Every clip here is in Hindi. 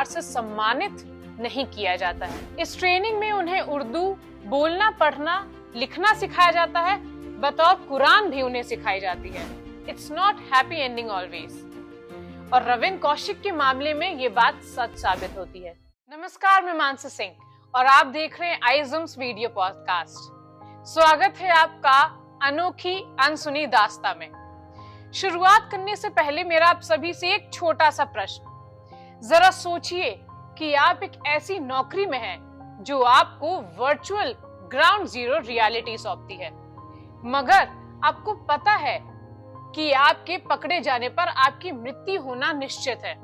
प्रकार से सम्मानित नहीं किया जाता है। इस ट्रेनिंग में उन्हें उर्दू बोलना, पढ़ना, लिखना सिखाया जाता है, बतौर कुरान भी उन्हें सिखाई जाती है। It's not happy ending always. और रविंद्र कौशिक के मामले में ये बात सच साबित होती है। नमस्कार, मैं मानसी सिंह और आप देख रहे हैं आइज़म्स वीडियो पॉडकास्ट। स्वागत है आपका अनोखी अनसुनी दास्तां में। शुरुआत करने से पहले मेरा आप सभी से एक छोटा सा प्रश्न। जरा सोचिए कि आप एक ऐसी नौकरी में हैं जो आपको वर्चुअल ग्राउंड जीरो रियलिटी सौंपती है, मगर आपको पता है कि आपके पकड़े जाने पर आपकी मृत्यु होना निश्चित है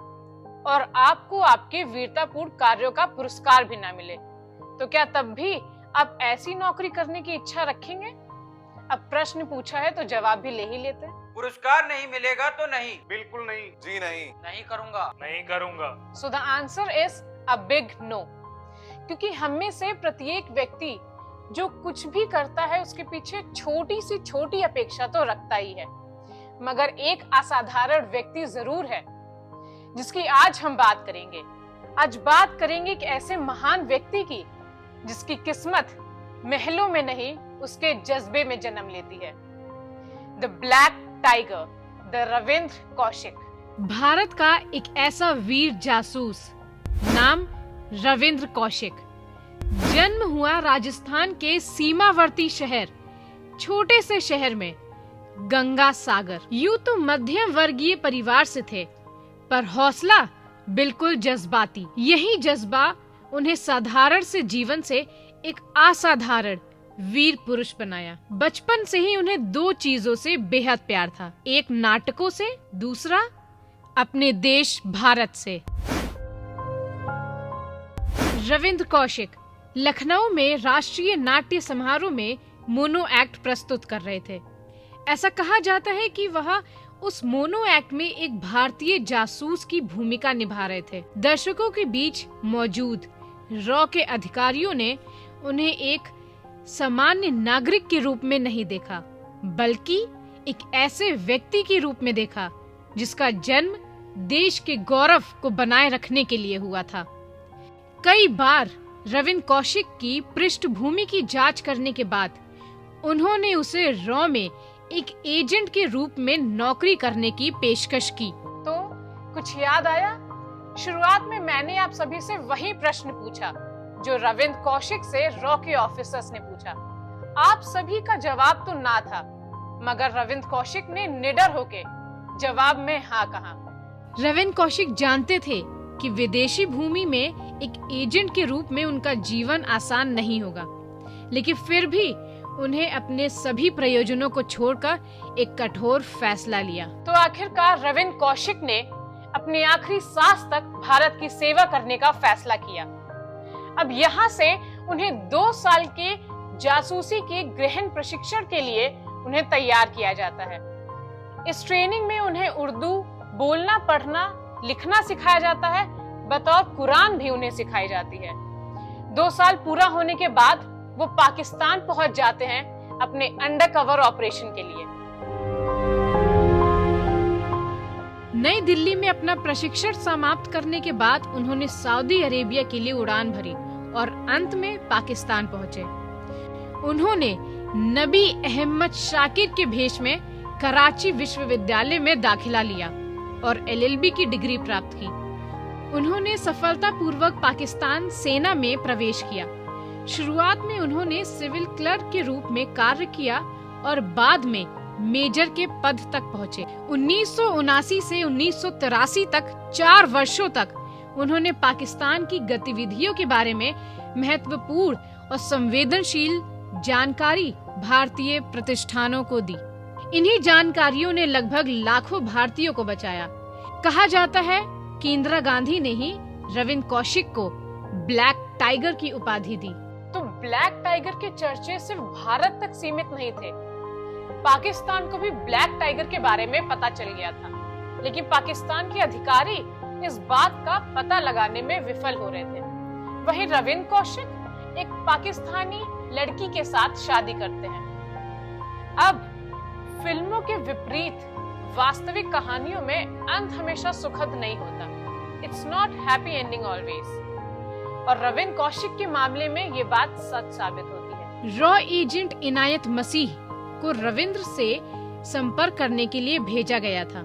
और आपको आपके वीरतापूर्ण कार्यों का पुरस्कार भी ना मिले, तो क्या तब भी आप ऐसी नौकरी करने की इच्छा रखेंगे? अब प्रश्न पूछा है तो जवाब भी ले ही लेते हैं। पुरस्कार नहीं मिलेगा तो नहीं, बिल्कुल नहीं, जी नहीं, नहीं करूंगा, नहीं करूंगा। So the answer is a big no, क्योंकि हम में से प्रत्येक व्यक्ति जो कुछ भी करता है उसके पीछे छोटी सी छोटी अपेक्षा तो रखता ही है, मगर एक असाधारण व्यक्ति जरूर है जिसकी आज हम बात करेंगे। आज बात करेंगे एक ऐसे महान व्यक्ति की जिसकी किस्मत महलों में नहीं, उसके जज्बे में जन्म लेती है। The black tiger, the Ravindra Kaushik. Bharat का एक ऐसा वीर जासूस, नाम रविंद्र कौशिक। जन्म हुआ राजस्थान के सीमावर्ती शहर, छोटे से शहर में, गंगा सागर। यूं तो मध्यम वर्गीय परिवार से थे, पर हौसला बिल्कुल जज्बाती। यही जज्बा उन्हें साधारण से जीवन से एक असाधारण वीर पुरुष बनाया। बचपन से ही उन्हें दो चीजों से बेहद प्यार था, एक नाटकों से, दूसरा अपने देश भारत से। रविंद्र कौशिक लखनऊ में राष्ट्रीय नाट्य समारोह में मोनो एक्ट प्रस्तुत कर रहे थे। ऐसा कहा जाता है कि वह उस मोनो एक्ट में एक भारतीय जासूस की भूमिका निभा रहे थे। दर्शकों के बीच मौजूद रॉ के अधिकारियों ने उन्हें एक सामान्य नागरिक के रूप में नहीं देखा, बल्कि एक ऐसे व्यक्ति के रूप में देखा जिसका जन्म देश के गौरव को बनाए रखने के लिए हुआ था। कई बार रविंद्र कौशिक की पृष्ठभूमि की जांच करने के बाद उन्होंने उसे रॉ में एक एजेंट के रूप में नौकरी करने की पेशकश की। तो कुछ याद आया? शुरुआत में मैंने आप सभी से वही प्रश्न पूछा जो रविंद्र कौशिक से रॉ के ऑफिसर्स ने पूछा। आप सभी का जवाब तो ना था, मगर रविंद्र कौशिक ने निडर होके जवाब में हाँ कहा। रविंद्र कौशिक जानते थे कि विदेशी भूमि में एक एजेंट के रूप में उनका जीवन आसान नहीं होगा, लेकिन फिर भी उन्हें अपने सभी प्रयोजनों को छोड़कर एक कठोर फैसला लिया। तो आखिरकार रविंद्र कौशिक ने अपनी आखिरी सांस तक भारत की सेवा करने का फैसला किया। अब यहाँ से उन्हें 2 साल के जासूसी के गहन प्रशिक्षण के लिए उन्हें तैयार किया जाता है। इस ट्रेनिंग में उन्हें उर्दू बोलना, पढ़ना, लिखना सिखाया जाता है, बतौर कुरान भी उन्हें सिखाई जाती है। 2 साल पूरा होने के बाद वो पाकिस्तान पहुंच जाते हैं अपने अंडरकवर ऑपरेशन के लिए। नई दिल्ली में अपना प्रशिक्षण समाप्त करने के बाद उन्होंने सऊदी अरेबिया के लिए उड़ान भरी और अंत में पाकिस्तान पहुंचे। उन्होंने नबी अहमद शाकिर के भेष में कराची विश्वविद्यालय में दाखिला लिया और एलएलबी की डिग्री प्राप्त की। उन्होंने सफलतापूर्वक पाकिस्तान सेना में प्रवेश किया। शुरुआत में उन्होंने सिविल क्लर्क के रूप में कार्य किया और बाद में मेजर के पद तक पहुंचे। 1979 से 1983 तक 4 वर्षों तक उन्होंने पाकिस्तान की गतिविधियों के बारे में महत्वपूर्ण और संवेदनशील जानकारी भारतीय प्रतिष्ठानों को दी। इन्हीं जानकारियों ने लगभग लाखों भारतीयों को बचाया। कहा जाता है कि इंदिरा गांधी ने ही रविंद्र कौशिक को ब्लैक टाइगर की उपाधि दी। तो ब्लैक टाइगर के चर्चे सिर्फ भारत तक सीमित नहीं थे, पाकिस्तान को भी ब्लैक टाइगर के बारे में पता चल गया था, लेकिन पाकिस्तान के अधिकारी इस बात का पता लगाने में विफल हो रहे थे। वहीं रविंद्र कौशिक एक पाकिस्तानी लड़की के साथ शादी करते हैं। अब फिल्मों के विपरीत वास्तविक कहानियों में अंत हमेशा सुखद नहीं होता। It's not happy ending always. और रविंद्र कौशिक के मामले में ये बात सच साबित होती है। रॉ एजेंट इनायत मसीह को रविंद्र से संपर्क करने के लिए भेजा गया था,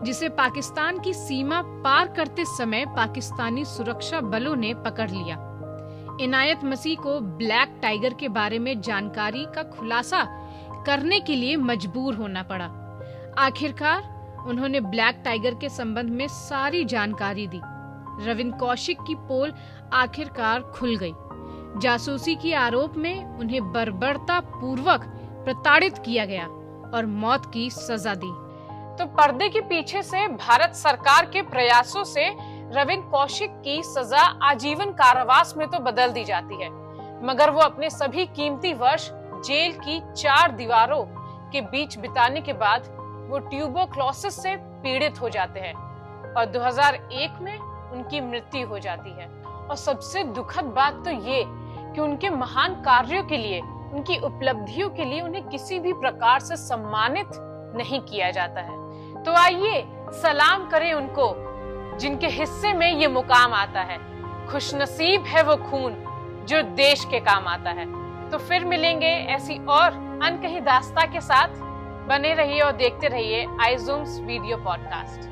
जिसे पाकिस्तान की सीमा पार करते समय पाकिस्तानी सुरक्षा बलों ने पकड़ लिया। इनायत मसीह को ब्लैक टाइगर के बारे में जानकारी का खुलासा करने के लिए मजबूर होना पड़ा। आखिरकार उन्होंने ब्लैक टाइगर के संबंध में सारी जानकारी दी। रविंद्र कौशिक की पोल आखिरकार खुल गई। जासूसी के आरोप में उन्हें बर्बरता पूर्वक प्रताड़ित किया गया और मौत की सजा दी। तो पर्दे के पीछे से भारत सरकार के प्रयासों से रविंद्र कौशिक की सजा आजीवन कारावास में तो बदल दी जाती है, मगर वो अपने सभी कीमती वर्ष जेल की 4 दीवारों के बीच बिताने के बाद वो ट्यूबरक्लोसिस से पीड़ित हो जाते हैं और 2001 में उनकी मृत्यु हो जाती है। और सबसे दुखद बात तो ये कि उनके महान कार्यों के लिए, उनकी उपलब्धियों के लिए उन्हें किसी भी प्रकार से सम्मानित नहीं किया जाता है। तो आइए सलाम करें उनको जिनके हिस्से में ये मुकाम आता है। खुशनसीब है वो खून जो देश के काम आता है। तो फिर मिलेंगे ऐसी और अनकही दास्तां के साथ। बने रहिए और देखते रहिए आईजूम्स वीडियो पॉडकास्ट।